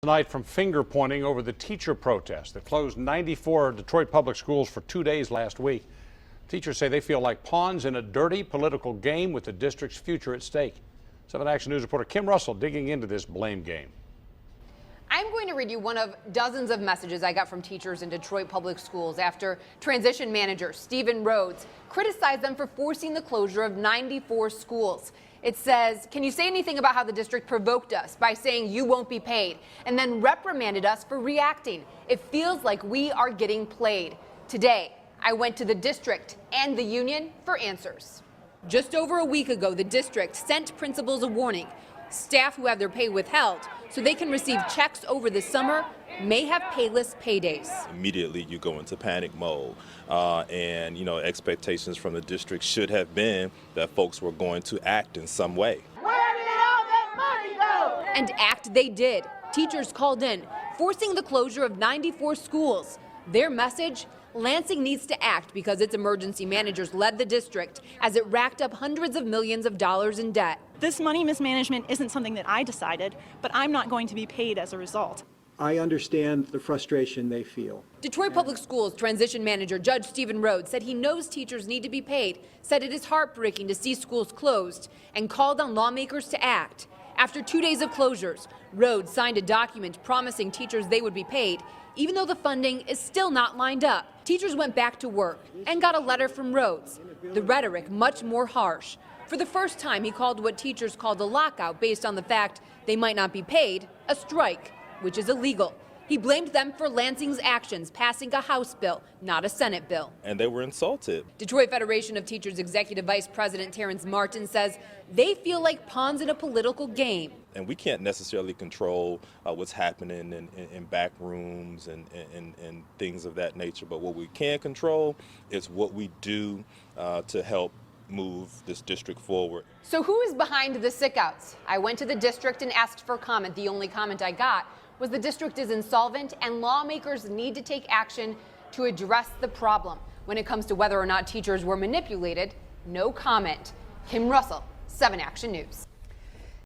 Tonight from finger pointing over the teacher protest that closed 94 Detroit public schools for 2 days last week. Teachers say they feel like pawns in a dirty political game with the district's future at stake. 7 Action News reporter Kim Russell digging into this blame game. I'm going to read you one of dozens of messages I got from teachers in Detroit public schools after transition manager Stephen Rhodes criticized them for forcing the closure of 94 schools. It says, "Can you say anything about how the district provoked us by saying you won't be paid, and then reprimanded us for reacting? It feels like we are getting played. Today, I went to the district and the union for answers." Just over a week ago, the district sent principals a warning. Staff who have their pay withheld so they can receive checks over the summer may have payless paydays. Immediately you go into panic mode, and expectations from the district should have been that folks were going to act in some way. Where did all that money go? And act they did. Teachers called in, forcing the closure of 94 schools. Their message: Lansing needs to act because its emergency managers led the district as it racked up hundreds of millions of dollars in debt. This money mismanagement isn't something that I decided, but I'm not going to be paid as a result. I understand the frustration they feel. Detroit Public Schools transition manager Judge Stephen Rhodes said he knows teachers need to be paid, said it is heartbreaking to see schools closed, and called on lawmakers to act. After 2 days of closures, Rhodes signed a document promising teachers they would be paid, even though the funding is still not lined up. Teachers went back to work and got a letter from Rhodes, the rhetoric much more harsh. For the first time, he called what teachers called a lockout based on the fact they might not be paid a strike, which is illegal. He blamed them for Lansing's actions, passing a House bill, not a Senate bill. And they were insulted. Detroit Federation of Teachers Executive Vice President Terrence Martin says they feel like pawns in a political game. And we can't necessarily control what's happening in back rooms and things of that nature. But what we can control is what we do to help move this district forward. So who is behind the sickouts? I went to the district and asked for comment. The only comment I got was the district is insolvent and lawmakers need to take action to address the problem. When it comes to whether or not teachers were manipulated, no comment. Kim Russell, 7 Action News.